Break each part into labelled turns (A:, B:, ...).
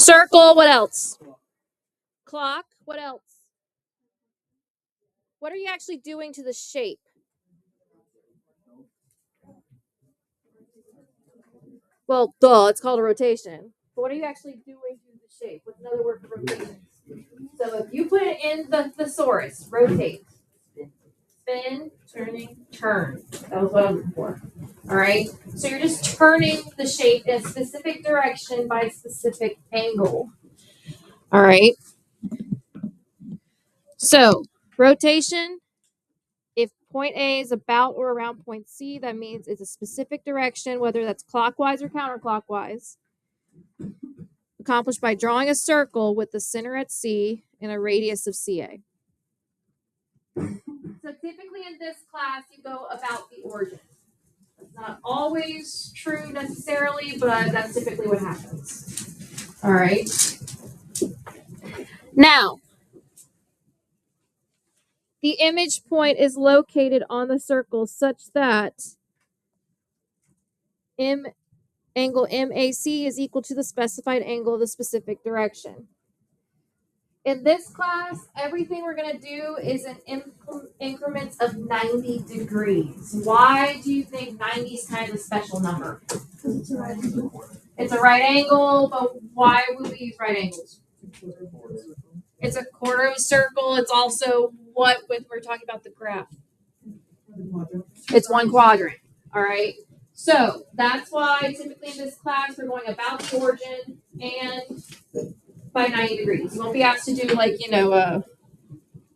A: Circle, what else? Clock, what else? What are you actually doing to the shape? Well, duh, it's called a rotation. But what are you actually doing to the shape? What's another word for rotation? So if you put it in the thesaurus, rotate. Spin, turning, turn. That was what I was looking for. All right. So you're just turning the shape in a specific direction by a specific angle. All right. So rotation, if point A is about or around point C, that means it's a specific direction, whether that's clockwise or counterclockwise, accomplished by drawing a circle with the center at C and a radius of CA. So typically in this class, you go about the origin. That's not always true necessarily, but that's typically what happens. All right. Now, the image point is located on the circle such that angle MAC is equal to the specified angle of the specific direction. In this class, everything we're going to do is in increments of 90 degrees. Why do you think 90 is kind of a special number? It's a right angle, but why would we use right angles? It's a quarter of a circle. It's also what when we're talking about the graph. It's one quadrant. All right. So that's why typically in this class we're going about the origin and by 90 degrees. You won't be asked to do a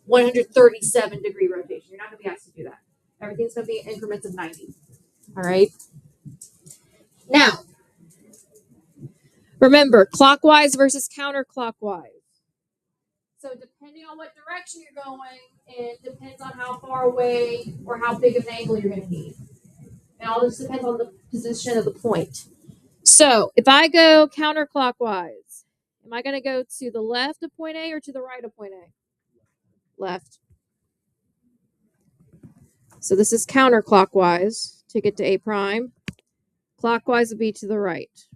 A: 137 degree rotation. You're not going to be asked to do that. Everything's going to be in increments of 90. All right. Now, remember, clockwise versus counterclockwise. So depending on what direction you're going, it depends on how far away or how big of an angle you're going to need. It all just depends on the position of the point. So if I go counterclockwise, am I going to go to the left of point A or to the right of point A? Left. So this is counterclockwise to get to A prime. Clockwise would be to the right.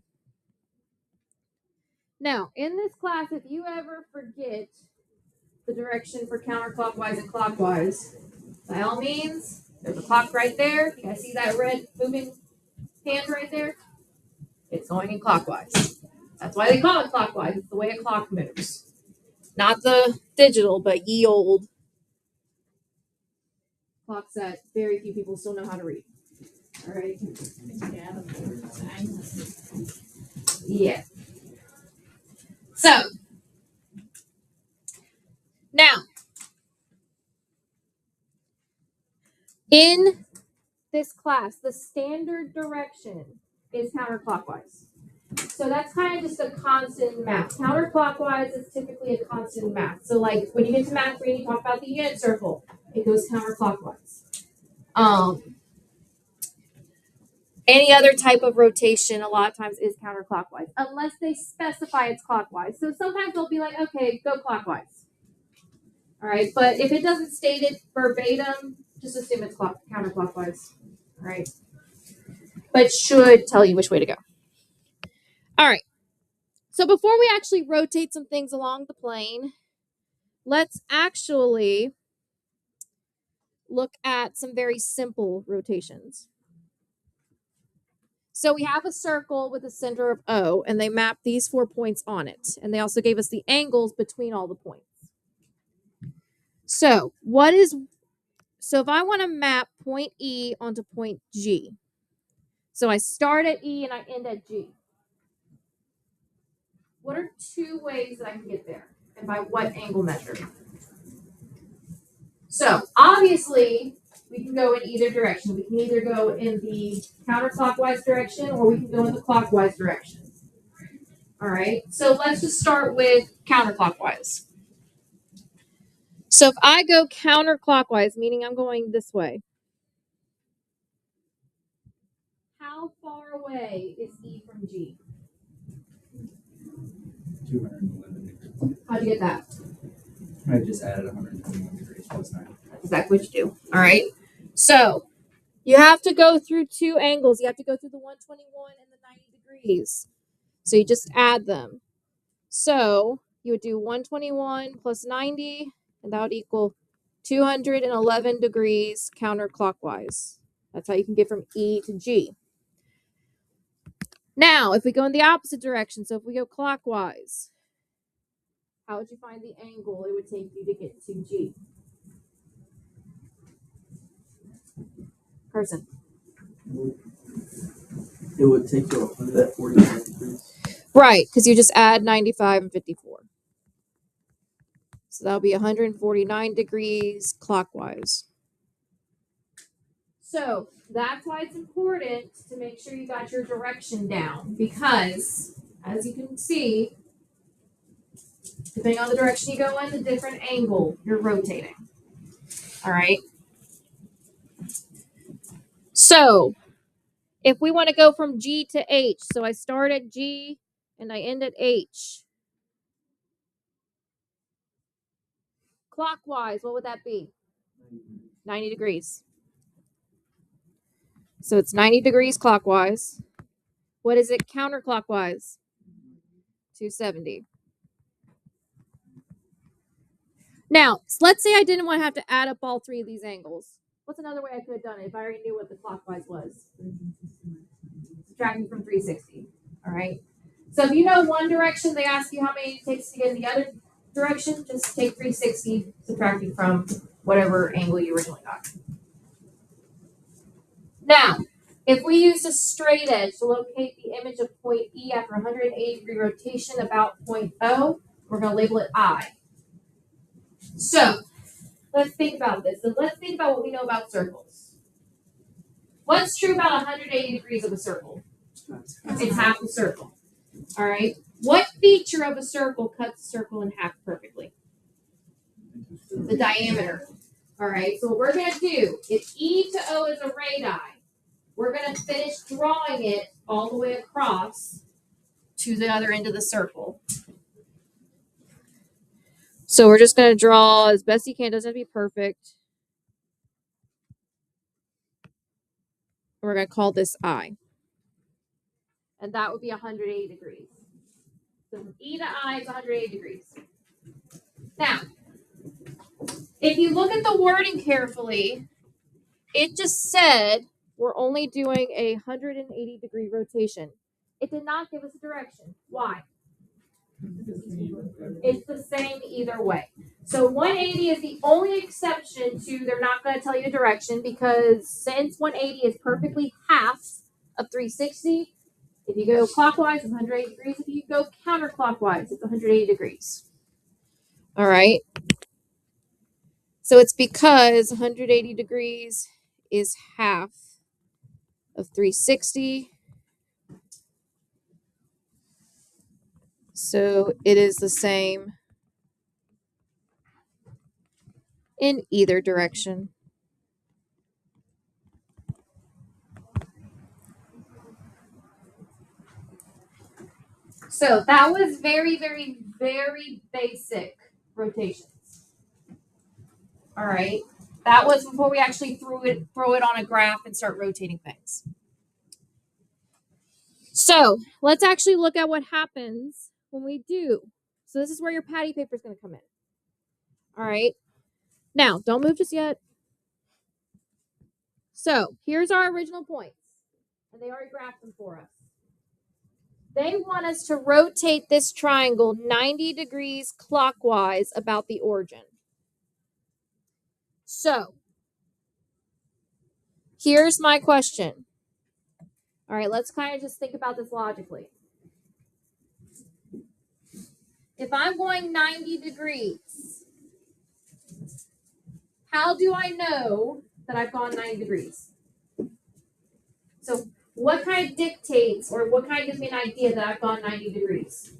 A: Now, in this class, if you ever forget the direction for counterclockwise and clockwise, by all means, there's a clock right there. You guys see that red moving hand right there? It's going in clockwise. That's why they call it clockwise. It's the way a clock moves. Not the digital, but ye old clocks that very few people still know how to read. All right. Yeah. So, now, in this class, the standard direction is counterclockwise. So that's kind of just a constant math. Counterclockwise is typically a constant math. So like when you get to math 3 and you talk about the unit circle, it goes counterclockwise. Any other type of rotation a lot of times is counterclockwise, unless they specify it's clockwise. So sometimes they'll be like, okay, go clockwise. All right, but if it doesn't state it verbatim, just assume it's counterclockwise. All right, but it should tell you which way to go. All right, so before we actually rotate some things along the plane, let's actually look at some very simple rotations. So we have a circle with a center of O, and they map these 4 points on it. And they also gave us the angles between all the points. So if I want to map point E onto point G, so I start at E and I end at G. What are 2 ways that I can get there? And by what angle measure? So obviously, we can go in either direction. We can either go in the counterclockwise direction or we can go in the clockwise direction. All right, so let's just start with counterclockwise. So if I go counterclockwise, meaning I'm going this way, how far away is E from G?
B: 211 degrees.
A: How'd you get that?
B: I just added 121 degrees plus 9.
A: That's exactly what you do. All right. So you have to go through 2 angles. You have to go through the 121 and the 90 degrees. So you just add them. So you would do 121 plus 90, and that would equal 211 degrees counterclockwise. That's how you can get from E to G. Now, if we go in the opposite direction, so if we go clockwise, how would you find the angle it would take you to get to G? Carson.
C: It would take you 149 degrees.
A: Right, because you just add 95 and 54. So that'll be 149 degrees clockwise. So that's why it's important to make sure you got your direction down, because as you can see, depending on the direction you go in, the different angle you're rotating. All right. So if we want to go from G to H, so I start at G and I end at H. Clockwise, what would that be? 90 degrees. So it's 90 degrees clockwise. What is it counterclockwise? 270. Now, let's say I didn't want to have to add up all three of these angles. What's another way I could have done it if I already knew what the clockwise was? Subtracting from 360. All right. So if you know one direction, they ask you how many it takes to get in the other direction, just take 360, subtracting from whatever angle you originally got. Now, if we use a straight edge to locate the image of point E after 180 degree rotation about point O, we're going to label it I. So, let's think about this. So let's think about what we know about circles. What's true about 180 degrees of a circle? It's half the circle. All right. What feature of a circle cuts a circle in half perfectly? The diameter. All right. So what we're going to do, if E to O is a radii, we're going to finish drawing it all the way across to the other end of the circle. So we're just going to draw as best you can. It doesn't have to be perfect. We're going to call this I. And that would be 180 degrees. So from E to I is 180 degrees. Now, if you look at the wording carefully, it just said we're only doing a 180 degree rotation. It did not give us a direction. Why? It's the same either way. So 180 is the only exception to they're not going to tell you the direction, because since 180 is perfectly half of 360, if you go clockwise, it's 180 degrees. If you go counterclockwise, it's 180 degrees. All right. So it's because 180 degrees is half of 360. So it is the same in either direction. So that was very, very, very basic rotations. All right. That was before we actually throw it on a graph and start rotating things. So let's actually look at what happens when we do. So this is where your patty paper is going to come in. All right. Now, don't move just yet. So here's our original points. And they already graphed them for us. They want us to rotate this triangle 90 degrees clockwise about the origin. So, here's my question. All right, let's kind of just think about this logically. If I'm going 90 degrees, how do I know that I've gone 90 degrees? So, what kind of dictates, or what kind of gives me an idea that I've gone 90 degrees?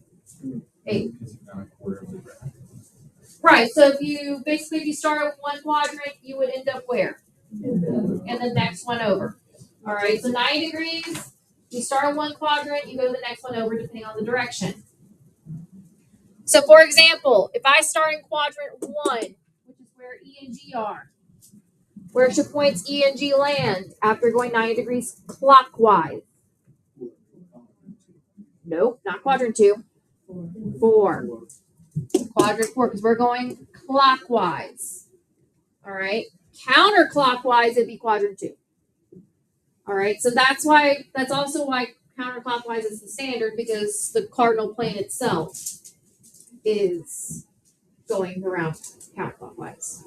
A: 8. Right, so if you start with one quadrant, you would end up where? And the next one over. All right, so 90 degrees, you start one quadrant, you go to the next one over depending on the direction. So for example, if I start in quadrant 1, which is where E and G are, where should points E and G land after going 90 degrees clockwise? Nope, not quadrant 2. 4. Quadrant 4, because we're going clockwise. All right. Counterclockwise, it'd be quadrant 2. All right. So that's also why counterclockwise is the standard, because the cardinal plane itself is going around counterclockwise.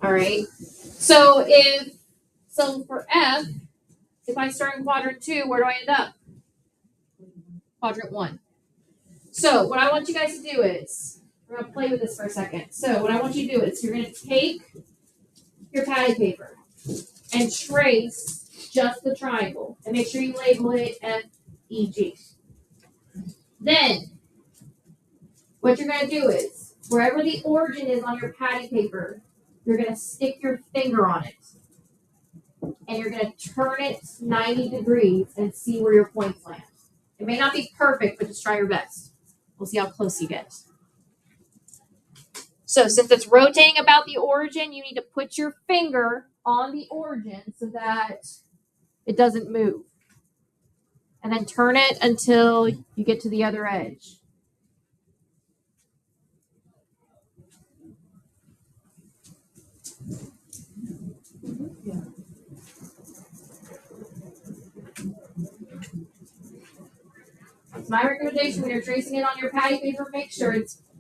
A: All right. So for F, if I start in quadrant 2, where do I end up? Quadrant 1. So what I want you guys to do is, we're going to play with this for a second. So what I want you to do is, you're going to take your patty paper and trace just the triangle. And make sure you label it F-E-G. Then, what you're going to do is, wherever the origin is on your patty paper, you're going to stick your finger on it. And you're going to turn it 90 degrees and see where your points land. It may not be perfect, but just try your best. We'll see how close you get. So since it's rotating about the origin, you need to put your finger on the origin so that it doesn't move. And then turn it until you get to the other edge. It's my recommendation when you're tracing it on your patty paper, make sure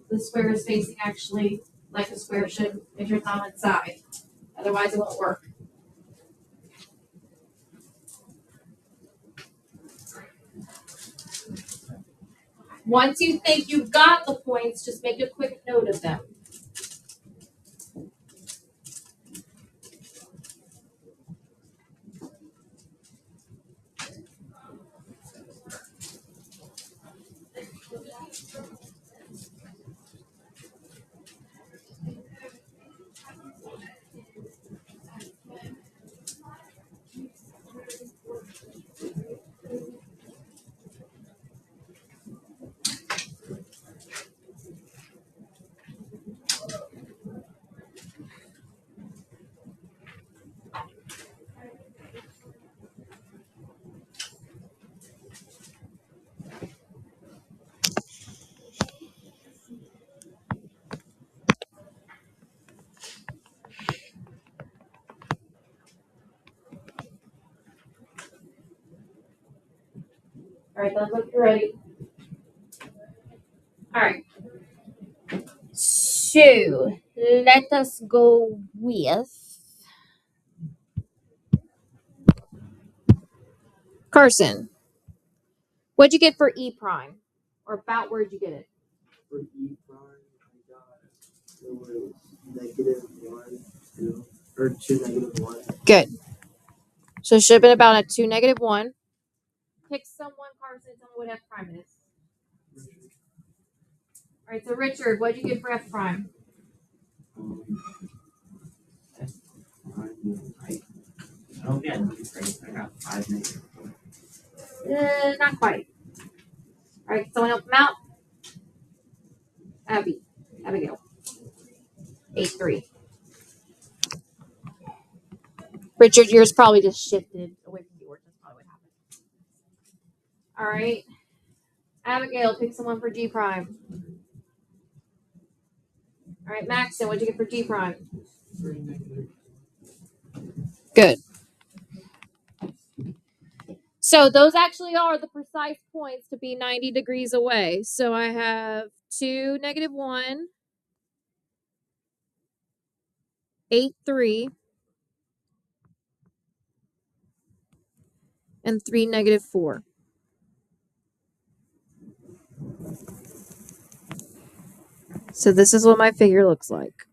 A: the square is facing actually like the square should. Make sure it's on its side. Otherwise, it won't work. Once you think you've got the points, just make a quick note of them. All right, let's look. You're ready. All right. So let us go with Carson. What'd you get for E prime? Or about where'd you get it?
C: For E prime, I got it was -1, 2, or 2, -1.
A: Good. So it should have been about a 2, -1. Pick someone, Carson, tell me what F prime is. All right, so Richard, what'd you get for F prime?
B: F prime, I don't get it. I got 5 -4.
A: Not quite. All right, someone help him out? Abigail. 8-3. Richard, yours probably just shifted away from yours. That's probably what happened. All right. Abigail, pick someone for G prime. All right, Maxon, what'd you get for G prime?
C: 3 -.
A: Good. So those actually are the precise points to be 90 degrees away. So I have 2, -1, 8-3, and 3, -4. So this is what my figure looks like.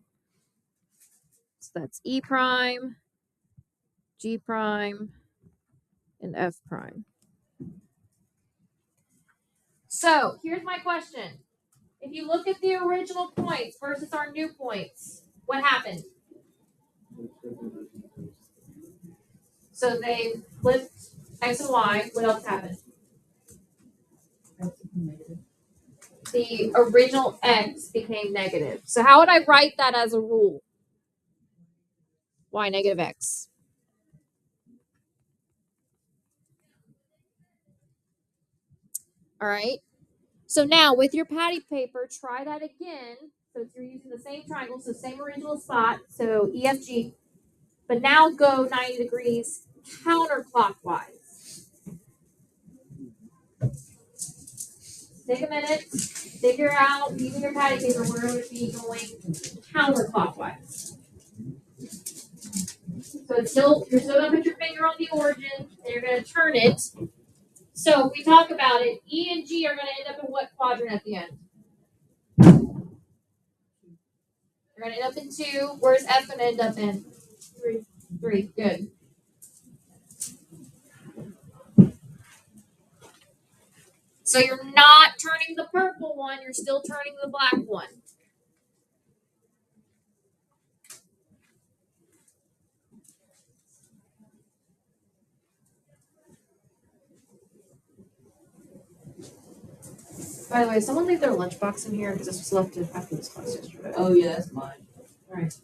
A: So that's E prime, G prime, and F prime. So here's my question. If you look at the original points versus our new points, what happened? So they flipped X and Y. What else happened? The original X became negative. So how would I write that as a rule? Y negative X. All right. So now with your patty paper, try that again. So you're using the same triangle, so same original spot, so EFG. But now go 90 degrees counterclockwise. Take a minute, figure out using your patty paper where it would be going counterclockwise. So you're still gonna put your finger on the origin, and you're gonna turn it. So if we talk about it, E and G are gonna end up in what quadrant at the end? They're gonna end up in 2. Where's F gonna end up in? 3. Good. So you're not turning the purple one, you're still turning the black one. By the way, someone leave their lunchbox in here because this was left after this class yesterday.
B: Oh yeah, that's mine.
A: All right.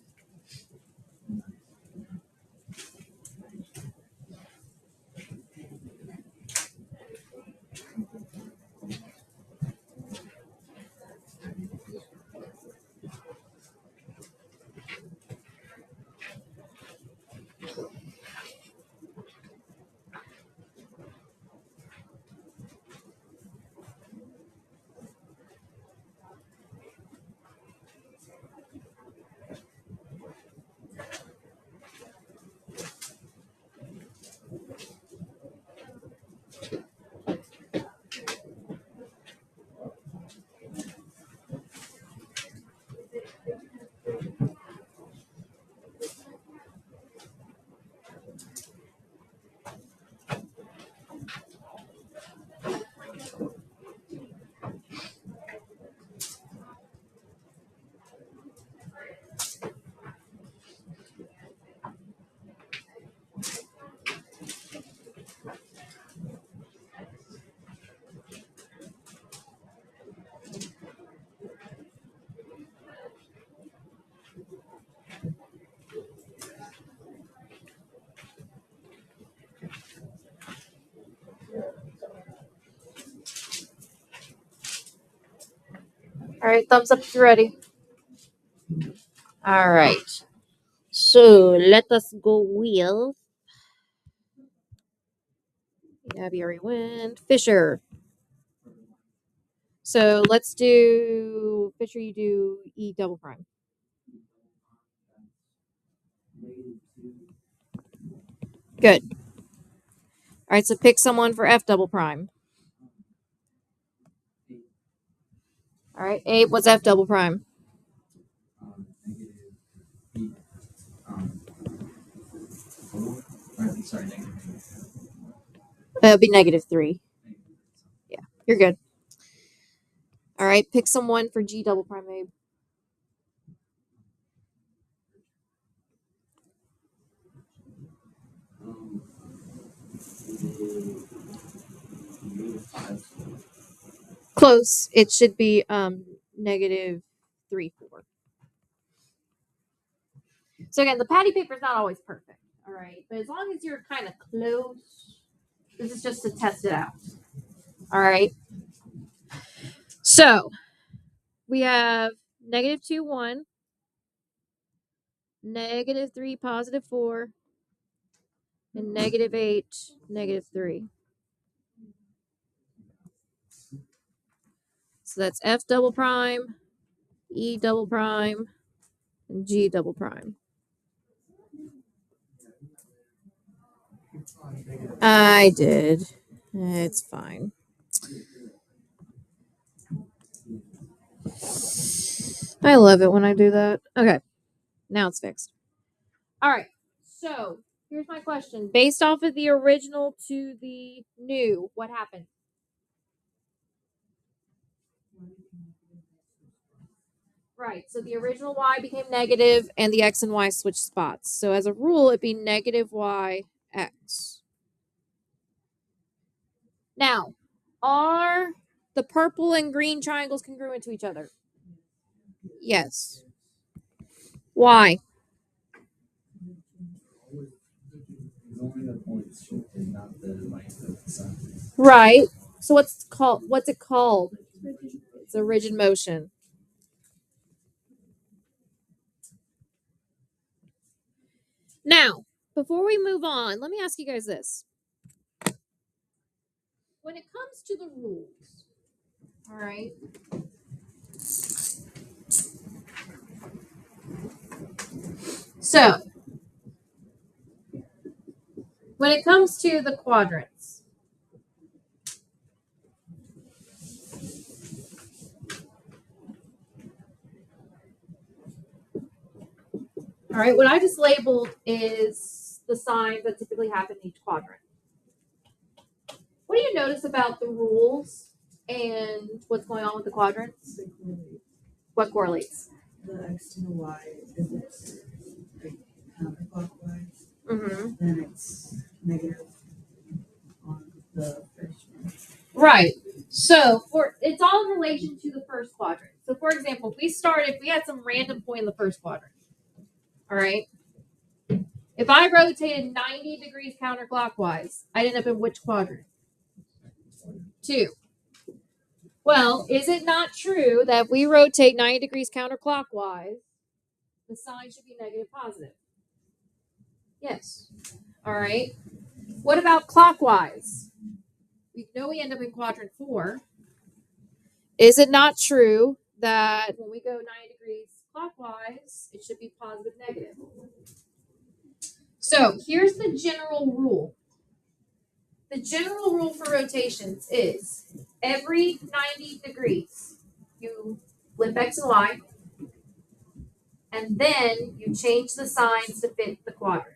A: All right, thumbs up if you're ready. All right. So let us go with Abby already went. Fisher. So let's do Fisher, you do E double prime. Good. All right, so pick someone for F double prime. All right, Abe, what's F double prime? It'll be -3. Yeah, you're good. All right, pick someone for G double prime, Abe. Close. It should be -3, 4. So again, the patty paper is not always perfect. All right, but as long as you're kind of close, this is just to test it out. All right. So we have -2, 1, -3, +4, and -8, -3. So that's F double prime, E double prime, and G double prime. I did. It's fine. I love it when I do that. Okay. Now it's fixed. All right. So here's my question. Based off of the original to the new, what happened? Right. So the original y became negative and the x and y switched spots. So as a rule, it'd be -y x. Now, are the purple and green triangles congruent to each other? Yes. Why? Right. So what's it called? It's a rigid motion. Now, before we move on, let me ask you guys this. When it comes to the rules, all right, so when it comes to the quadrants, all right, what I just labeled is the signs that typically happen in each quadrant. What do you notice about the rules and what's going on with the quadrants? What correlates?
D: The X and the Y, if it's like counterclockwise,
A: Mm-hmm.
D: then it's negative on the first one.
A: Right. So it's all in relation to the first quadrant. So for example, if we had some random point in the first quadrant, all right. If I rotated 90 degrees counterclockwise, I'd end up in which quadrant? 2. Well, is it not true that if we rotate 90 degrees counterclockwise, the sign should be negative positive? Yes. All right. What about clockwise? We know we end up in quadrant 4. Is it not true that when we go 90 degrees clockwise, it should be positive negative? So here's the general rule. The general rule for rotations is every 90 degrees, you flip X and Y, and then you change the signs to fit the quadrant.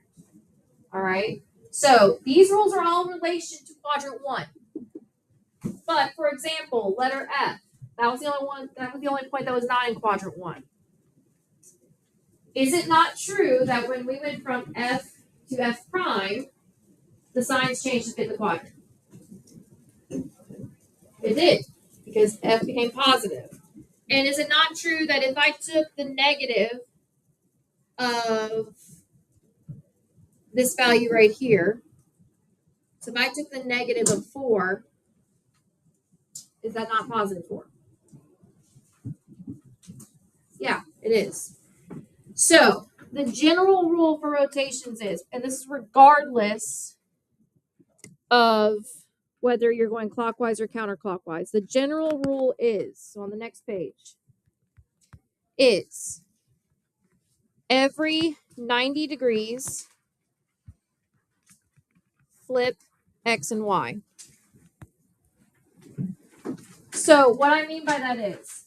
A: All right? So these rules are all in relation to quadrant 1. But for example, letter F, that was the only point that was not in quadrant 1. Is it not true that when we went from F to F prime, the signs changed to fit the quadrant? It did, because F became positive. And is it not true that if I took the negative of this value right here, so if I took the negative of 4, is that not positive 4? Yeah, it is. So the general rule for rotations is, and this is regardless of whether you're going clockwise or counterclockwise, the general rule is, so on the next page, is every 90 degrees, flip X and Y. So what I mean by that is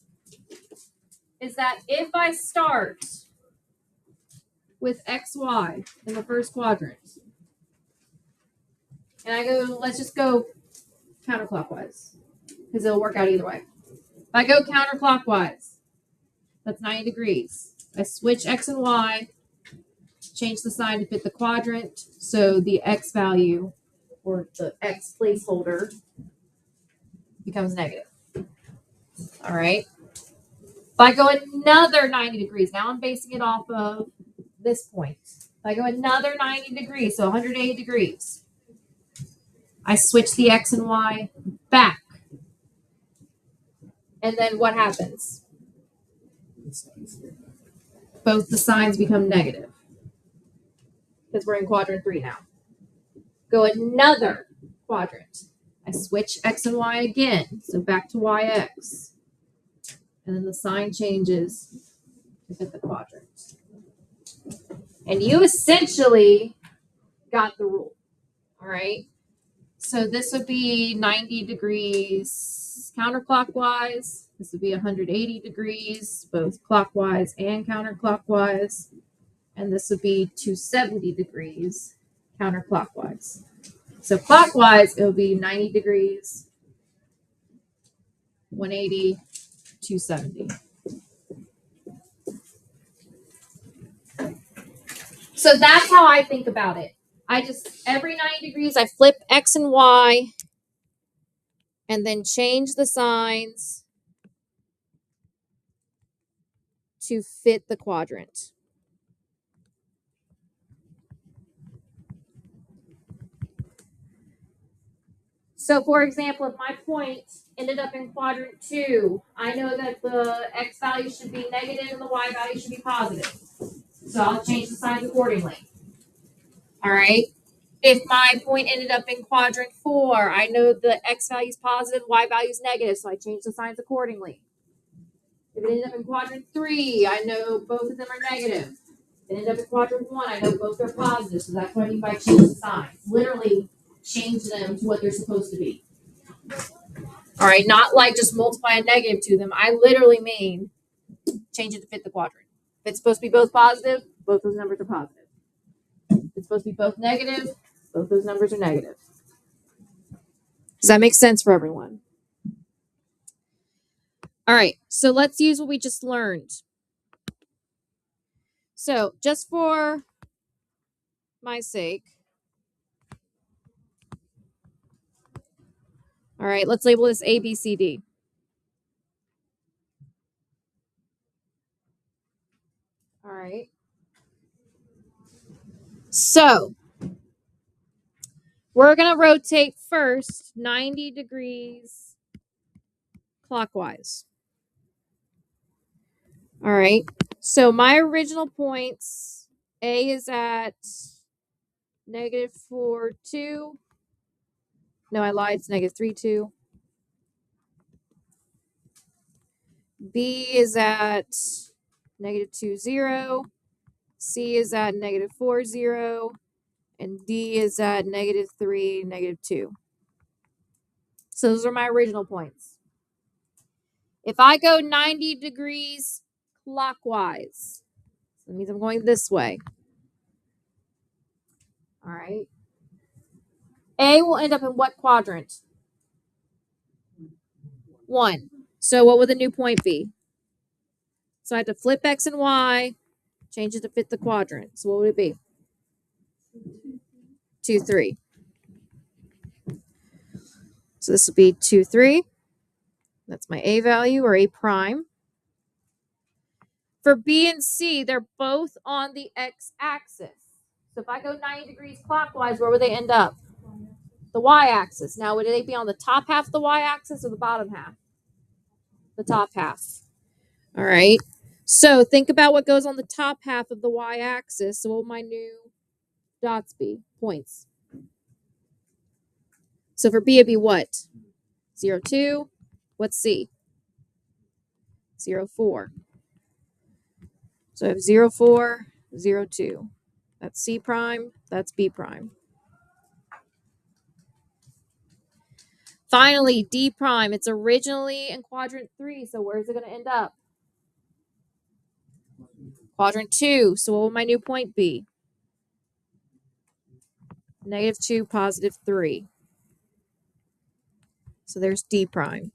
A: that if I start with XY in the first quadrant, and I go, let's just go counterclockwise, because it'll work out either way. If I go counterclockwise, that's 90 degrees. I switch X and Y, change the sign to fit the quadrant, so the X value, or the X placeholder, becomes negative. All right. If I go another 90 degrees, now I'm basing it off of this point. If I go another 90 degrees, so 180 degrees, I switch the X and Y back. And then what happens? Both the signs become negative, because we're in quadrant 3 now. Go another quadrant. I switch X and Y again, so back to YX. And then the sign changes to fit the quadrant. And you essentially got the rule. All right. So this would be 90 degrees counterclockwise. This would be 180 degrees, both clockwise and counterclockwise. And this would be 270 degrees counterclockwise. So clockwise, it would be 90 degrees, 180, 270. So that's how I think about it. Every 90 degrees, I flip X and Y and then change the signs to fit the quadrant. So for example, if my point ended up in quadrant 2, I know that the x value should be negative and the y value should be positive. So I'll change the signs accordingly. All right. If my point ended up in quadrant 4, I know the x value is positive, y value is negative, so I change the signs accordingly. If it ended up in quadrant 3, I know both of them are negative. If it ended up in quadrant 1, I know both are positive, so that's what I mean by change the signs. Literally change them to what they're supposed to be. All right, not like just multiply a negative to them. I literally mean change it to fit the quadrant. If it's supposed to be both positive, both those numbers are positive. If it's supposed to be both negative, both those numbers are negative. Does that make sense for everyone? All right, so let's use what we just learned. So just for my sake, all right, let's label this A, B, C, D. All right. So we're going to rotate first 90 degrees clockwise. All right. So my original points, A is at -4, 2. No, I lied. It's -3, 2. B is at -2, 0. C is at -4, 0. And D is at -3, -2. So those are my original points. If I go 90 degrees clockwise, so that means I'm going this way. All right. A will end up in what quadrant? 1. So what would the new point be? So I have to flip X and Y, change it to fit the quadrant. So what would it be? 2, 3. So this would be 2, 3. That's my A value or A prime. For B and C, they're both on the X axis. So if I go 90 degrees clockwise, where would they end up? The Y axis. Now, would they be on the top half of the Y axis or the bottom half? The top half. All right. So think about what goes on the top half of the Y axis. So what will my new dots be? Points. So for B, it'd be what? 0, 2. What's C? 0, 4. So I have 0, 4, 0, 2. That's C prime. That's B prime. Finally, D prime. It's originally in quadrant 3. So where's it going to end up? Quadrant 2. So what will my new point be? -2, +3. So there's D prime.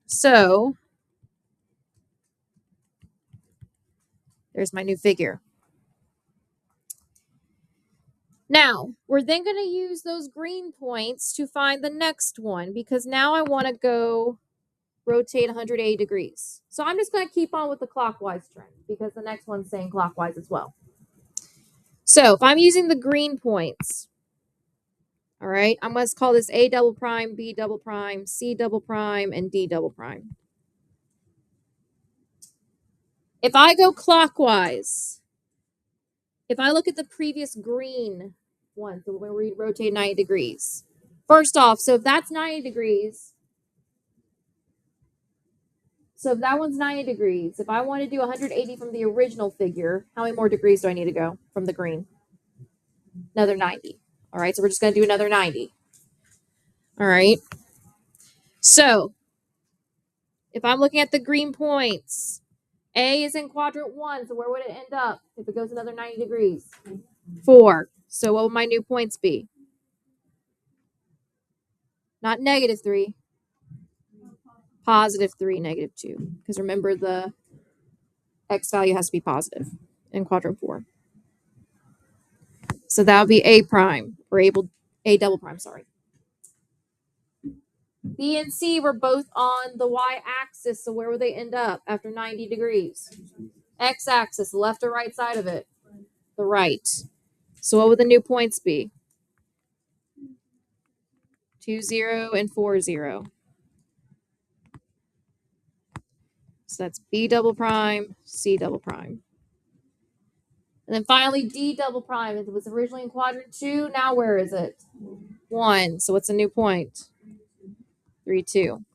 A: So there's my new figure. Now, we're then going to use those green points to find the next one because now I want to go rotate 180 degrees. So I'm just going to keep on with the clockwise trend because the next one's saying clockwise as well. So if I'm using the green points, all right, I'm going to call this A double prime, B double prime, C double prime, and D double prime. If I go clockwise, if I look at the previous green one, so when we rotate 90 degrees, first off, so if that's 90 degrees, so if that one's 90 degrees, if I want to do 180 from the original figure, how many more degrees do I need to go from the green? Another 90. All right, so we're just going to do another 90. All right. So if I'm looking at the green points, A is in quadrant 1, so where would it end up if it goes another 90 degrees? 4. So what would my new points be? Not -3. +3, -2. Because remember, the X value has to be positive in quadrant 4. So that would be A prime, or A double prime, sorry. B and C were both on the Y axis, so where would they end up after 90 degrees? X axis, the left or right side of it? The right. So what would the new points be? 2, 0, and 4, 0. So that's B double prime, C double prime. And then finally D double prime. It was originally in quadrant 2. Now where is it? 1. So what's a new point? 3, 2.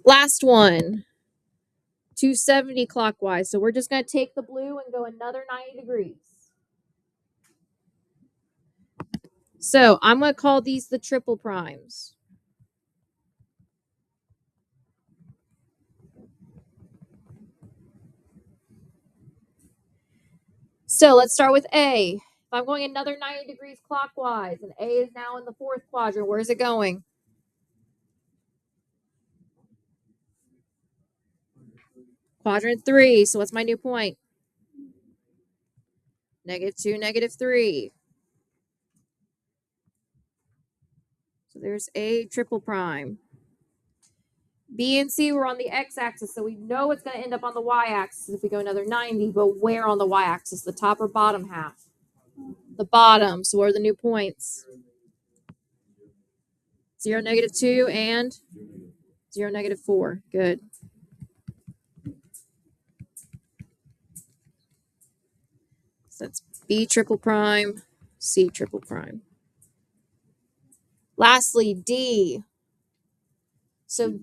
A: Last one. 270 clockwise. So we're just going to take the blue and go another 90 degrees. So I'm going to call these the triple primes. So let's start with A. If I'm going another 90 degrees clockwise, and A is now in the 4th quadrant, where is it going? Quadrant 3. So what's my new point? -2, -3. So there's A triple prime. B and C were on the x-axis, so we know it's going to end up on the y-axis if we go another 90, but where on the y-axis? The top or bottom half? The bottom. So what are the new points? 0, -2, and 0, -4. Good. So that's B triple prime, C triple prime. Lastly, D. So,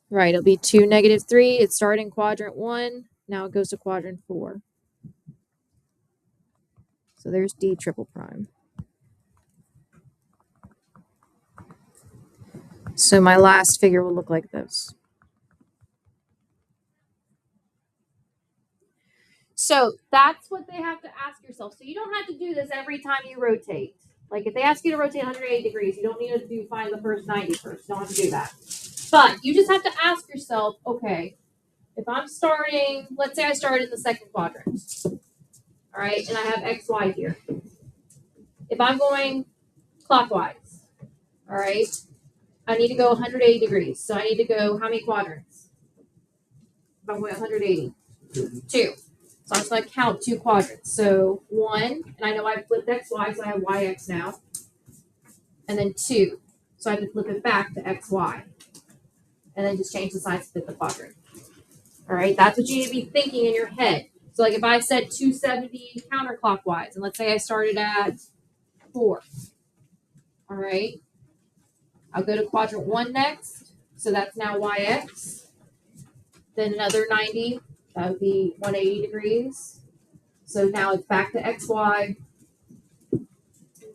A: right, it'll be 2, -3. It started in quadrant 1. Now it goes to quadrant 4. So there's D triple prime. So my last figure will look like this. So that's what they have to ask yourself. So you don't have to do this every time you rotate. Like if they ask you to rotate 180 degrees, you don't need to find the first 90 first. You don't have to do that. But you just have to ask yourself, okay, if I'm starting, let's say I started in the 2nd quadrant. All right, and I have X, Y here. If I'm going clockwise, all right, I need to go 180 degrees. So I need to go how many quadrants? If I'm going 180. 2. So I'm just going to count 2 quadrants. So 1, and I know I flipped X, Y, so I have Y, X now. And then 2. So I have to flip it back to X, Y. And then just change the signs to fit the quadrant. All right, that's what you need to be thinking in your head. So like if I said 270 counterclockwise, and let's say I started at 4. All right, I'll go to quadrant 1 next. So that's now YX. Then another 90, that would be 180 degrees. So now it's back to XY.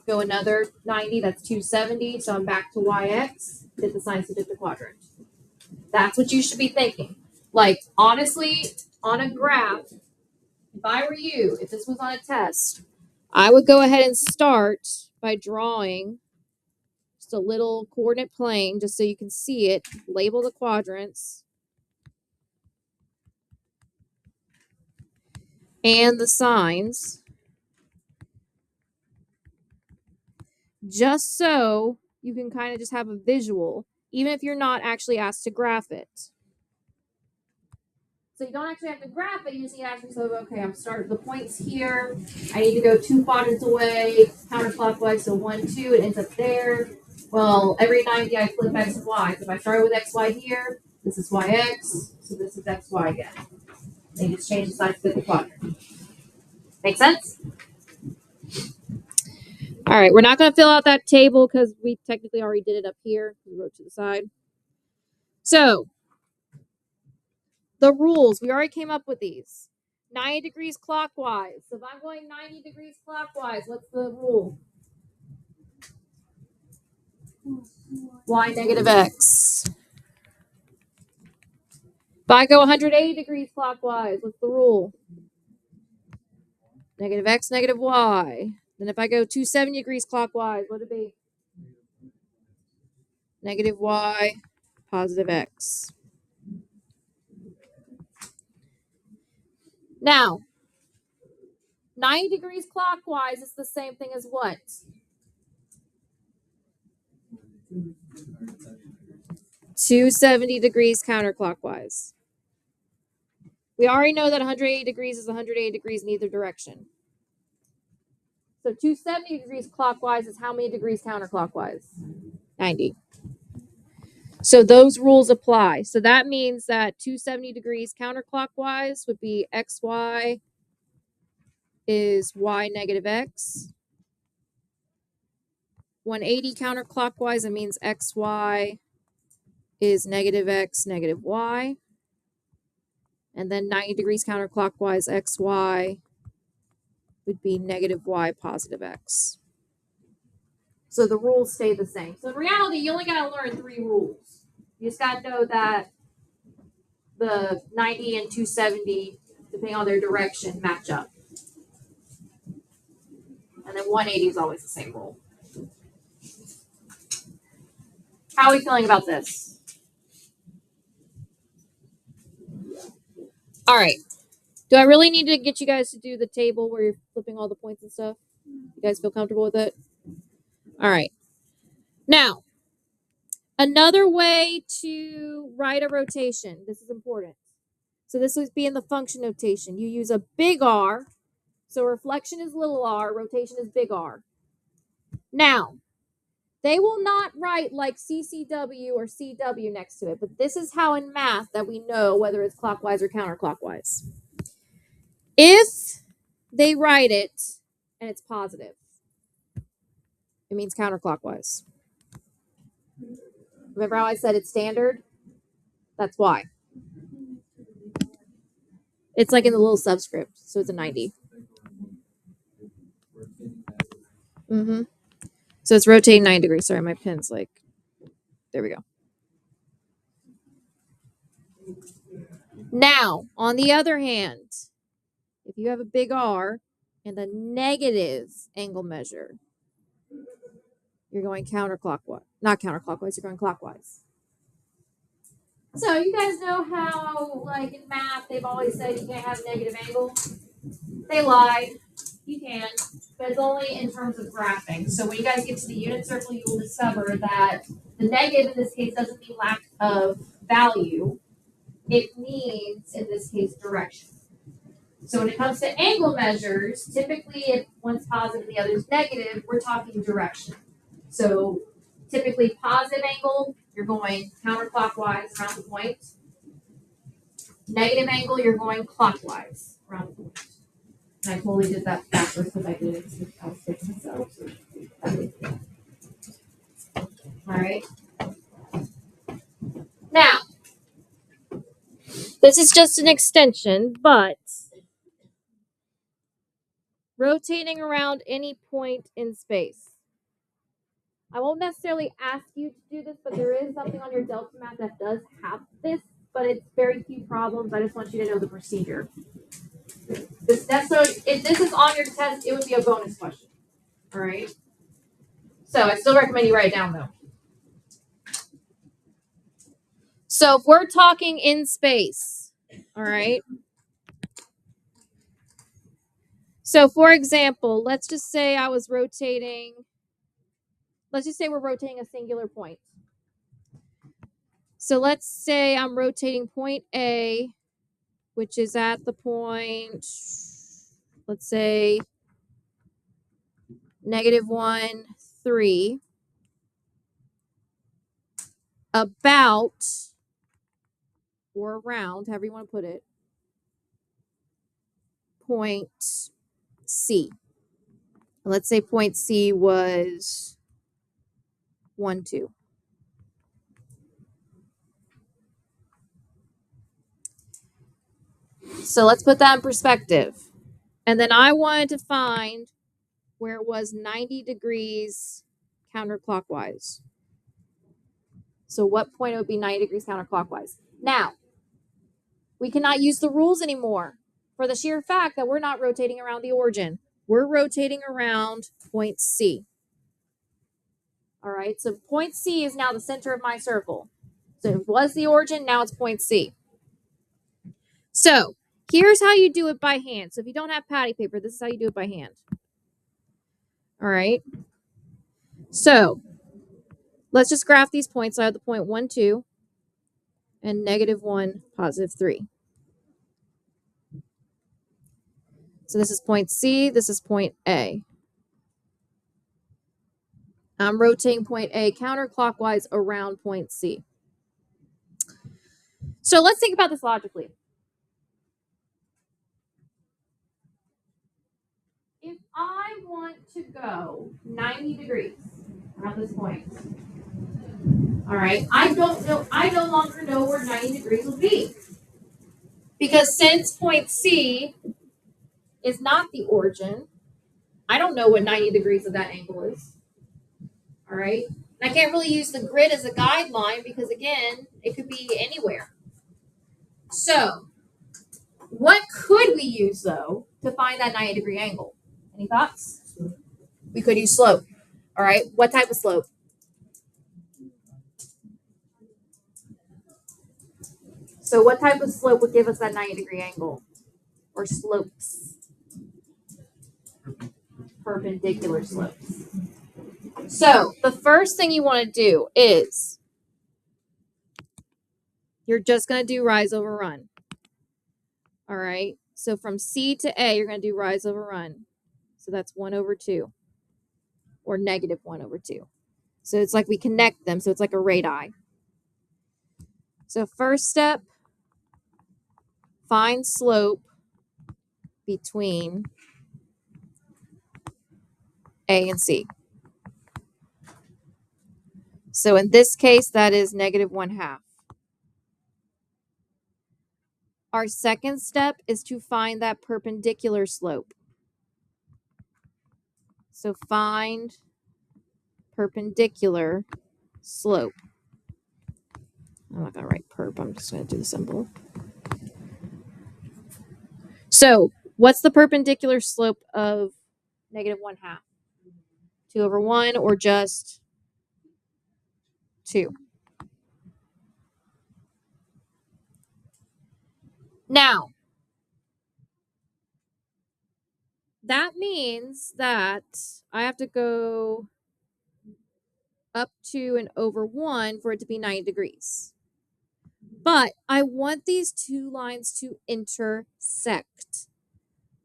A: Go another 90, that's 270. So I'm back to YX. Fit the signs to fit the quadrant. That's what you should be thinking. Like, honestly, on a graph, if I were you, if this was on a test, I would go ahead and start by drawing just a little coordinate plane just so you can see it. Label the quadrants and the signs. Just so you can kind of just have a visual, even if you're not actually asked to graph it. So you don't actually have to graph it, you just need to ask yourself, okay, I'm starting the points here. I need to go 2 quadrants away, counterclockwise, so 1, 2, it ends up there. Well, every 90 I flip X and Y. So if I started with XY here, this is YX, so this is XY again. And you just change the size to fit the quadrant. Make sense? All right, we're not going to fill out that table because we technically already did it up here. We wrote to the side. So, the rules, we already came up with these. 90 degrees clockwise. So if I'm going 90 degrees clockwise, what's the rule? Y negative X. If I go 180 degrees clockwise, what's the rule? Negative X, negative Y. Then if I go 270 degrees clockwise, what would it be? Negative Y, positive X. Now, 90 degrees clockwise is the same thing as what? 270 degrees counterclockwise. We already know that 180 degrees is 180 degrees in either direction. So 270 degrees clockwise is how many degrees counterclockwise? 90. So those rules apply. So that means that 270 degrees counterclockwise would be xy is y negative x. 180 counterclockwise, it means xy is negative x negative y. And then 90 degrees counterclockwise, xy would be negative y positive x. So the rules stay the same. So in reality, you only got to learn 3 rules. You just got to know that the 90 and 270, depending on their direction, match up. And then 180 is always the same rule. How are we feeling about this? All right. Do I really need to get you guys to do the table where you're flipping all the points and stuff? You guys feel comfortable with it? All right. Now, another way to write a rotation. This is important. So this would be in the function notation. You use a big R. So reflection is little r, rotation is big R. Now, they will not write like CCW or CW next to it, but this is how in math that we know whether it's clockwise or counterclockwise. If they write it and it's positive, it means counterclockwise. Remember how I said it's standard? That's why. It's like in the little subscript, so it's a 90. So it's rotating 90 degrees. Sorry, my pen's like, there we go. Now, on the other hand, if you have a big R and a negative angle measure, you're going counterclockwise. Not counterclockwise, you're going clockwise. So you guys know how, like in math, they've always said you can't have a negative angle? They lied. You can, but it's only in terms of graphing. So when you guys get to the unit circle, you will discover that the negative in this case doesn't mean lack of value. It means, in this case, direction. So when it comes to angle measures, typically if one's positive and the other's negative, we're talking direction. So typically positive angle, you're going counterclockwise around the point. Negative angle, you're going clockwise around the point. And I totally did that backwards because I did it. I was fixing myself. All right. Now, this is just an extension, but rotating around any point in space. I won't necessarily ask you to do this, but there is something on your Delta map that does have this, but it's very few problems. I just want you to know the procedure. If this is on your test, it would be a bonus question. All right. So I still recommend you write it down though. So if we're talking in space, all right. So for example, let's just say I was rotating. Let's just say we're rotating a singular point. So let's say I'm rotating point A, which is at the point, let's say, -1, 3, about, or around, however you want to put it, point C. Let's say point C was 1, 2. So let's put that in perspective. And then I wanted to find where it was 90 degrees counterclockwise. So what point it would be 90 degrees counterclockwise? Now, we cannot use the rules anymore for the sheer fact that we're not rotating around the origin. We're rotating around point C. All right, so point C is now the center of my circle. So it was the origin, now it's point C. So here's how you do it by hand. So if you don't have patty paper, this is how you do it by hand. All right. So let's just graph these points. So I have the point 1, 2. and -1, +3. So this is point C, this is point A. I'm rotating point A counterclockwise around point C. So let's think about this logically. If I want to go 90 degrees at this point, all right, I no longer know where 90 degrees will be. Because since point C is not the origin, I don't know what 90 degrees of that angle is. All right. And I can't really use the grid as a guideline because, again, it could be anywhere. So, what could we use, though, to find that 90-degree angle? Any thoughts? We could use slope. All right. What type of slope? So, what type of slope would give us that 90-degree angle? Or slopes? Perpendicular slopes. So, the first thing you want to do is you're just going to do rise over run. All right. So, from C to A, you're going to do rise over run. So, that's 1/2 or -1/2. So, it's like we connect them. So, it's like a radii. So, first step, find slope between A and C. So, in this case, that is -1/2. Our second step is to find that perpendicular slope. So find perpendicular slope. I'm not going to write perp, I'm just going to do the symbol. So what's the perpendicular slope of -1/2? 2/1 or just 2? Now, that means that I have to go up 2 and over 1 for it to be 90 degrees. But I want these two lines to intersect.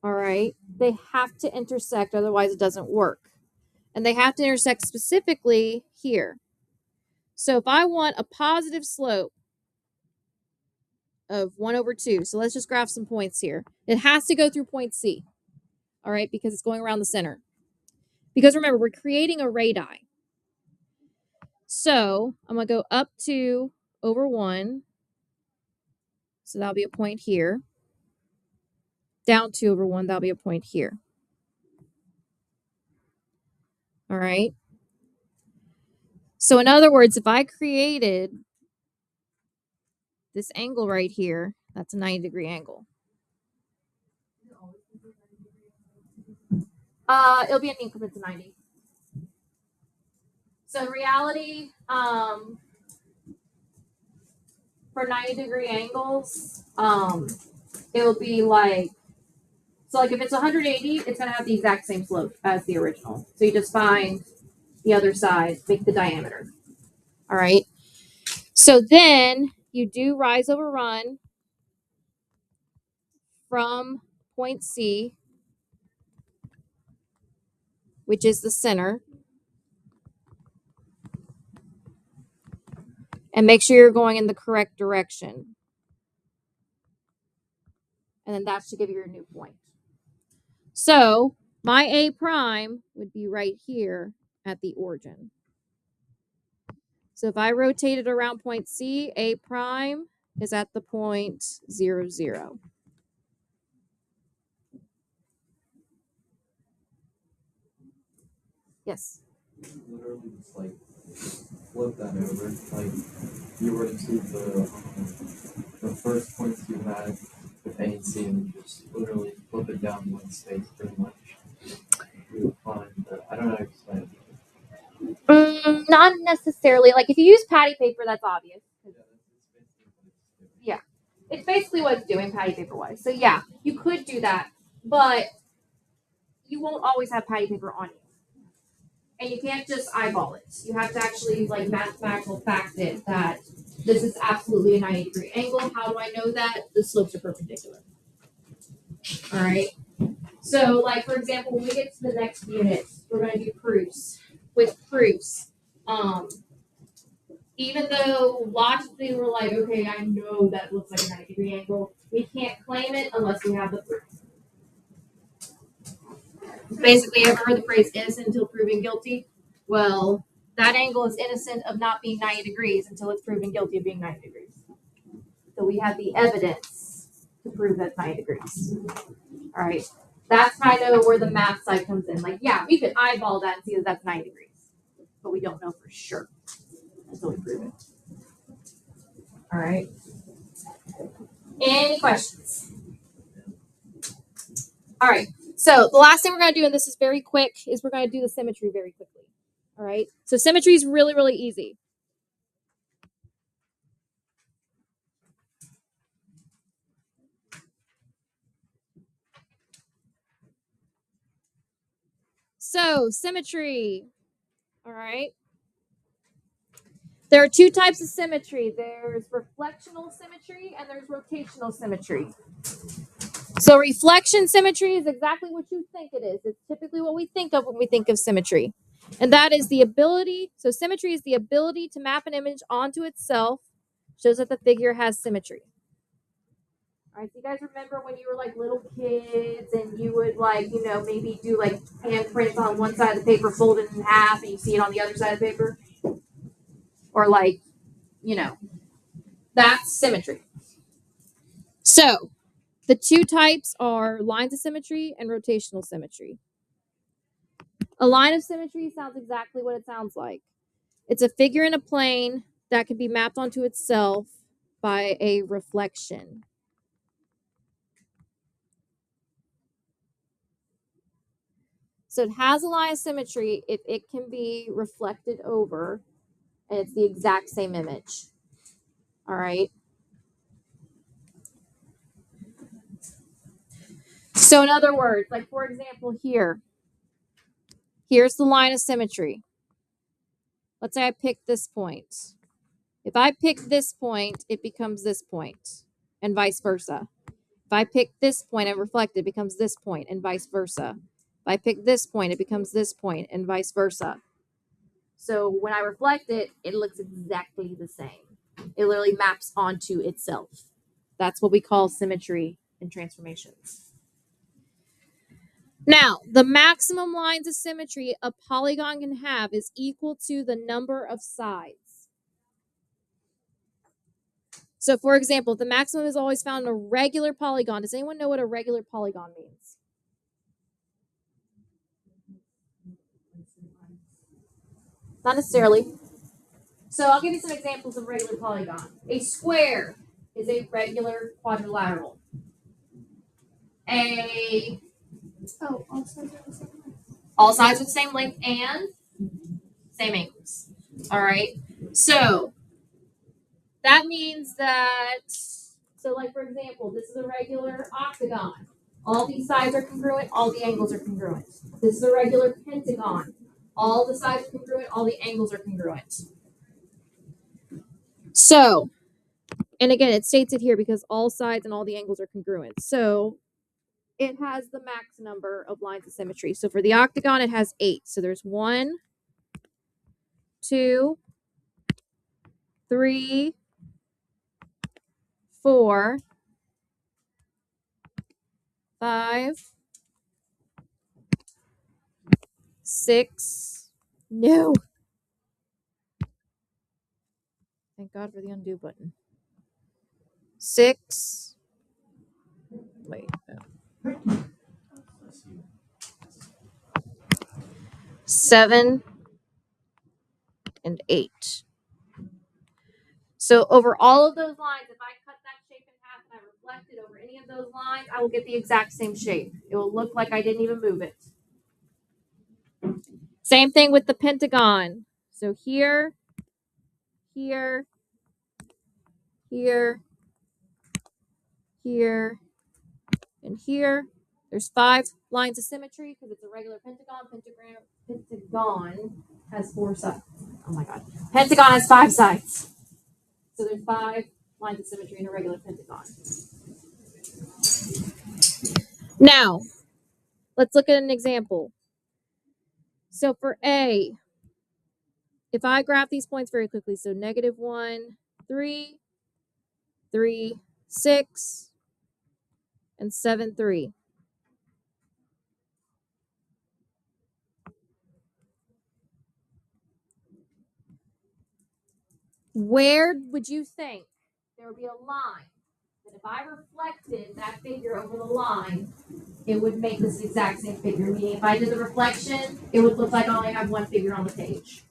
A: All right. They have to intersect, otherwise it doesn't work. And they have to intersect specifically here. So if I want a positive slope of 1/2, so let's just graph some points here. It has to go through point C. All right, because it's going around the center. Because remember, we're creating a radii. So I'm going to go up 2 over 1. So that'll be a point here. Down 2 over 1, that'll be a point here. All right. So in other words, if I created this angle right here, that's a 90-degree angle. It'll be an increment to 90. So in reality, for 90-degree angles, it'll be like, so like if it's 180, it's going to have the exact same slope as the original. So you just find the other side, make the diameter. All right. So then you do rise over run from point C, which is the center. And make sure you're going in the correct direction. And then that should give you your new point. So my A prime would be right here at the origin. So if I rotate it around point C, A prime is at the point 0, 0. Yes?
E: Literally just like flip that over. Like you were to keep the first points you had with A and C and just literally flip it down one space pretty much. You would find that, I don't know how to explain it.
A: Not necessarily. Like if you use patty paper, that's obvious. Yeah. It's basically what it's doing patty paper wise. So yeah, you could do that, but you won't always have patty paper on you. And you can't just eyeball it. You have to actually like mathematical fact it that this is absolutely a 90-degree angle. How do I know that? The slopes are perpendicular. All right. So, like for example, when we get to the next unit, we're going to do proofs. With proofs, even though logically we're like, okay, I know that looks like a 90-degree angle, we can't claim it unless we have the proof. Basically, ever heard the phrase innocent until proven guilty? Well, that angle is innocent of not being 90 degrees until it's proven guilty of being 90 degrees. So we have the evidence to prove that's 90 degrees. All right. That's kind of where the math side comes in. Like, yeah, we could eyeball that and see that that's 90 degrees, but we don't know for sure until we prove it. All right. Any questions? All right. So the last thing we're going to do, and this is very quick, is we're going to do the symmetry very quickly. All right. So symmetry is really, really easy. So symmetry. All right. There are two types of symmetry. There's reflectional symmetry and there's rotational symmetry. So reflection symmetry is exactly what you think it is. It's typically what we think of when we think of symmetry. And that is the ability, so symmetry is the ability to map an image onto itself, shows that the figure has symmetry. All right, so you guys remember when you were like little kids and you would like, maybe do like handprints on one side of the paper folded in half and you see it on the other side of the paper? Or like, that's symmetry. So the two types are lines of symmetry and rotational symmetry. A line of symmetry sounds exactly what it sounds like. It's a figure in a plane that can be mapped onto itself by a reflection. So it has a line of symmetry if it can be reflected over and it's the exact same image. All right. So in other words, like for example here's the line of symmetry. Let's say I pick this point. If I pick this point, it becomes this point, and vice versa. If I pick this point and reflect it, becomes this point, and vice versa. If I pick this point, it becomes this point, and vice versa. So when I reflect it, it looks exactly the same. It literally maps onto itself. That's what we call symmetry in transformations. Now, the maximum lines of symmetry a polygon can have is equal to the number of sides. So, for example, the maximum is always found in a regular polygon. Does anyone know what a regular polygon means? Not necessarily. So, I'll give you some examples of regular polygon. A square is a regular quadrilateral. All sides are the same length and same angles. All right. So, that means that, like for example, this is a regular octagon. All these sides are congruent, all the angles are congruent. This is a regular pentagon. All the sides are congruent, all the angles are congruent. So, and again, it states it here because all sides and all the angles are congruent. So, it has the max number of lines of symmetry. So, for the octagon, it has 8. So, there's 1, 2, 3, 4, 5, 6. No. Thank God for the undo button. 6. Wait. 7 and 8. So over all of those lines, if I cut that shape in half and I reflect it over any of those lines, I will get the exact same shape. It will look like I didn't even move it. Same thing with the pentagon. So here, here, here, here, and here. There's 5 lines of symmetry because it's a regular pentagon. Pentagon has 4 sides. Oh my god. Pentagon has 5 sides. So there's 5 lines of symmetry in a regular pentagon. Now, let's look at an example. So for A, if I graph these points very quickly, so -1, 3, 3, 6, and 7, 3. Where would you think there would be a line that if I reflected that figure over the line, it would make this exact same figure? Meaning if I did the reflection, it would look like I only have one figure on the page.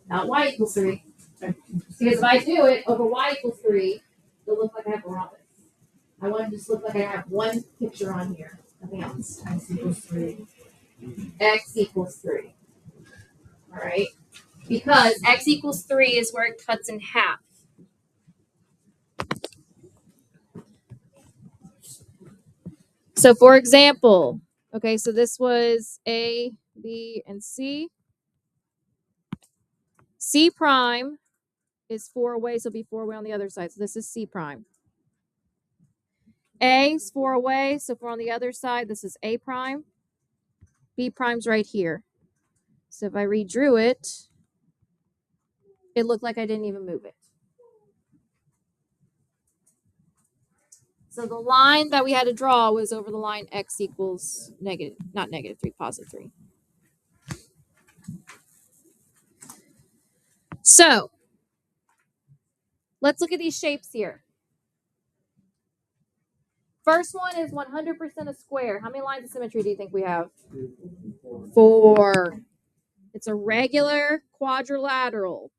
A: Not y equals 3. Because if I do it over y equals 3, it'll look like I have a rhombus. I want it to just look like I have one picture on here. Nothing else.
D: X equals 3.
A: X equals 3. All right. Because x equals 3 is where it cuts in half. So for example, okay, so this was A, B, and C. C prime is 4 away, so it'll be 4 away on the other side. So this is C prime. A is 4 away, so 4 on the other side. This is A prime. B prime's right here. So if I redrew it, it looked like I didn't even move it. So the line that we had to draw was over the line x equals negative, not -3, +3. So let's look at these shapes here. First one is 100% a square. How many lines of symmetry do you think we have? 4. It's a regular quadrilateral.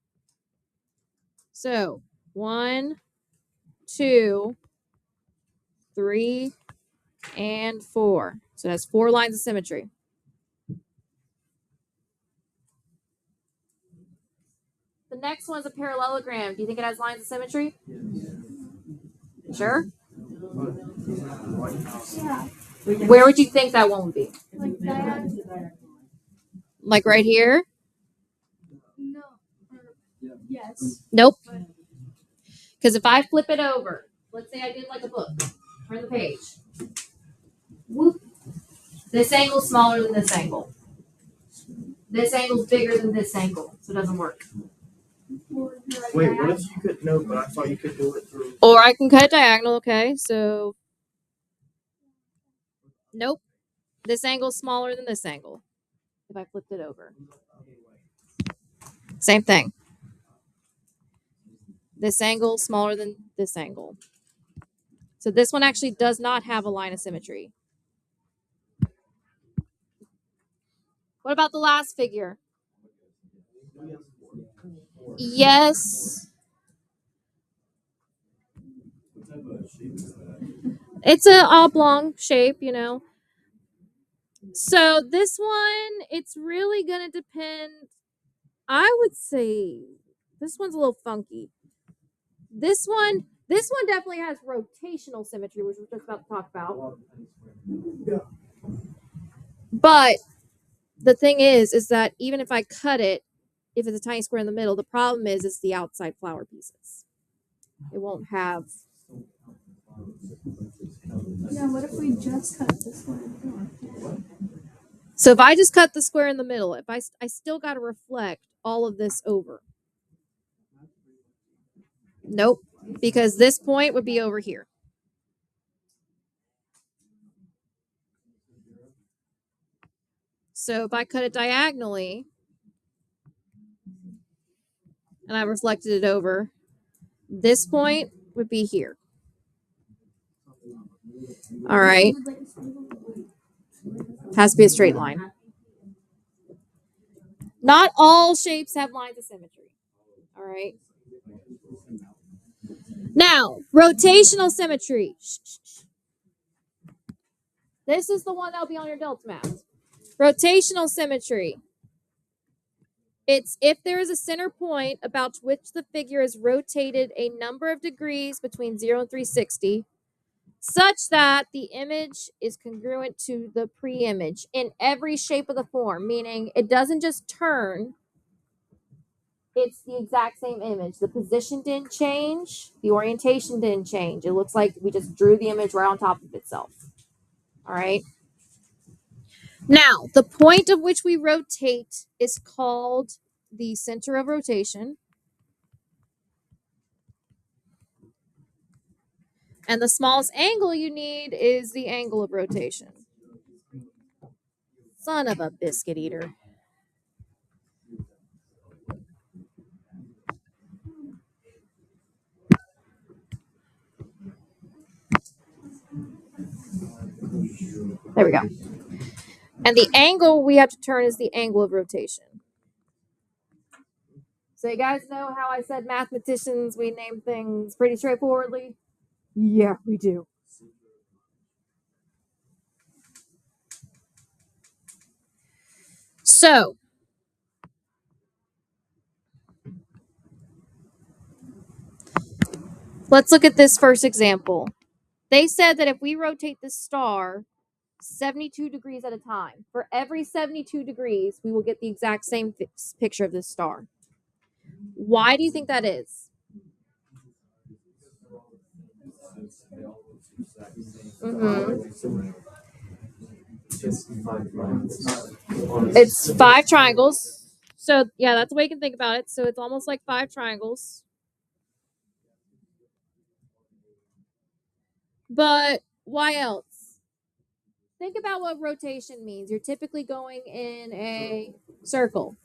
A: So 1, 2, 3, and 4. So that's 4 lines of symmetry. The next one's a parallelogram. Do you think it has lines of symmetry? Sure? Where would you think that one would be? Like right here?
F: No. Yes.
A: Nope. Because if I flip it over, let's say I did like a book, turn the page. Whoop. This angle's smaller than this angle. This angle's bigger than this angle, so it doesn't work.
C: Wait, what if you could? No, but I thought you could do it through.
A: Or I can cut it diagonal, okay? So, nope. This angle's smaller than this angle if I flipped it over. Same thing. This angle smaller than this angle. So this one actually does not have a line of symmetry. What about the last figure? Yes. It's an oblong shape, you know. So this one, it's really going to depend. I would say this one's a little funky. This one definitely has rotational symmetry, which we're just about to talk about. But the thing is that even if I cut it, if it's a tiny square in the middle, the problem is it's the outside flower pieces. It won't have.
F: Yeah, what if we just cut this one?
A: So if I just cut the square in the middle, if I still got to reflect all of this over. Nope, because this point would be over here. So if I cut it diagonally and I reflected it over, this point would be here. All right. Has to be a straight line. Not all shapes have lines of symmetry. All right. Now, rotational symmetry. This is the one that'll be on your Delta math. Rotational symmetry. It's if there is a center point about which the figure is rotated a number of degrees between 0 and 360, such that the image is congruent to the pre-image in every shape of the form, meaning it doesn't just turn, it's the exact same image. The position didn't change, the orientation didn't change. It looks like we just drew the image right on top of itself. All right. Now, the point of which we rotate is called the center of rotation. And the smallest angle you need is the angle of rotation. Son of a biscuit eater. There we go. And the angle we have to turn is the angle of rotation. So you guys know how I said mathematicians, we name things pretty straightforwardly? Yeah, we do. So, let's look at this first example. They said that if we rotate the star 72 degrees at a time, for every 72 degrees, we will get the exact same picture of this star. Why do you think that is? It's 5 triangles. So, yeah, that's the way you can think about it. So, it's almost like 5 triangles. But why else? Think about what rotation means. You're typically going in a circle.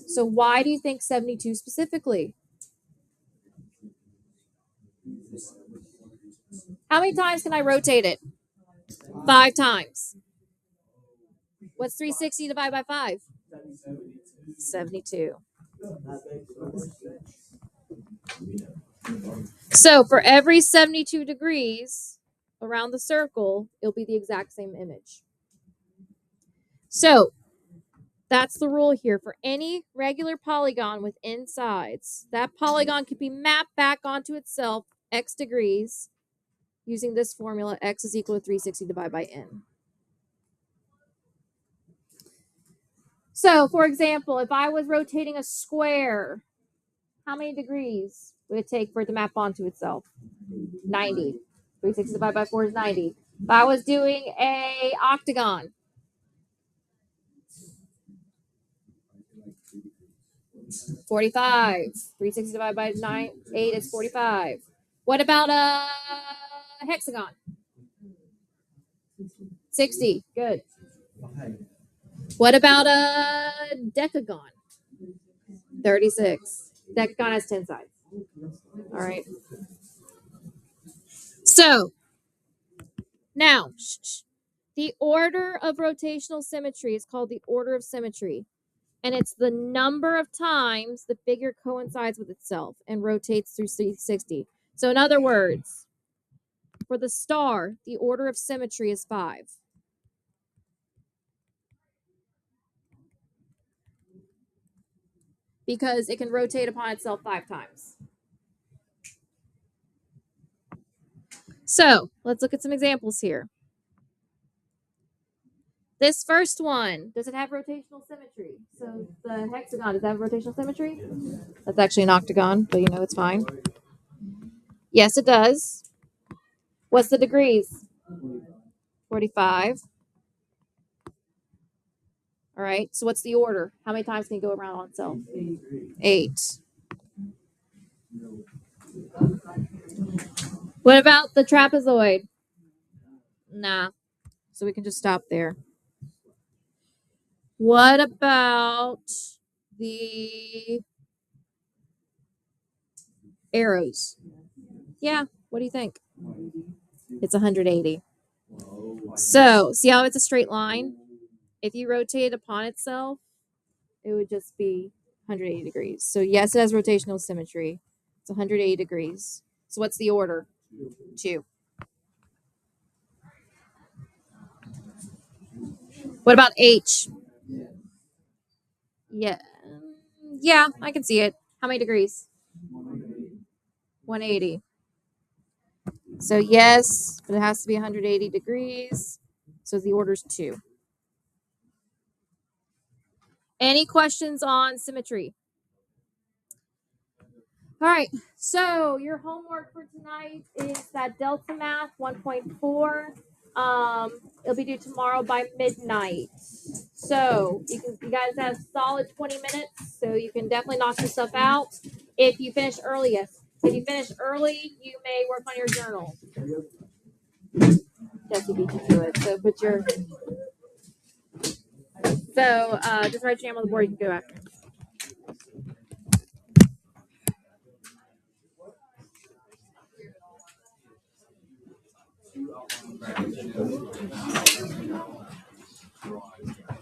A: So, why do you think 72 specifically? How many times can I rotate it? 5 times. What's 360 divided by 5? 72. So for every 72 degrees around the circle, it'll be the exact same image. So that's the rule here. For any regular polygon within sides, that polygon can be mapped back onto itself x degrees using this formula, x is equal to 360 divided by n. So, for example, if I was rotating a square, how many degrees would it take for it to map onto itself? 90. 360 divided by 4 is 90. If I was doing a octagon, 45. 360 divided by 8 is 45. What about a hexagon? 60. Good. What about a decagon? 36. Decagon has 10 sides. All right. So, now, the order of rotational symmetry is called the order of symmetry. And it's the number of times the figure coincides with itself and rotates through 360. So, in other words, for the star, the order of symmetry is 5. Because it can rotate upon itself 5 times. So, let's look at some examples here. This first one, does it have rotational symmetry? So, the hexagon, does that have rotational symmetry? That's actually an octagon, but you know it's fine. Yes, it does. What's the degrees? 45. All right. So what's the order? How many times can it go around on itself? 8. What about the trapezoid? Nah. So we can just stop there. What about the arrows? Yeah. What do you think? It's 180. So see how it's a straight line? If you rotate it upon itself, it would just be 180 degrees. So yes, it has rotational symmetry. It's 180 degrees. So what's the order? 2. What about H? Yeah. Yeah, I can see it. How many degrees? 180. So yes, but it has to be 180 degrees. So the order's 2. Any questions on symmetry? All right, so your homework for tonight is that Delta Math 1.4. It'll be due tomorrow by midnight. So you guys have solid 20 minutes, so you can definitely knock your stuff out. If you finish earliest, if you finish early, you may work on your journal. Jesse beat you to it. So put your just write your name on the board. You can go after.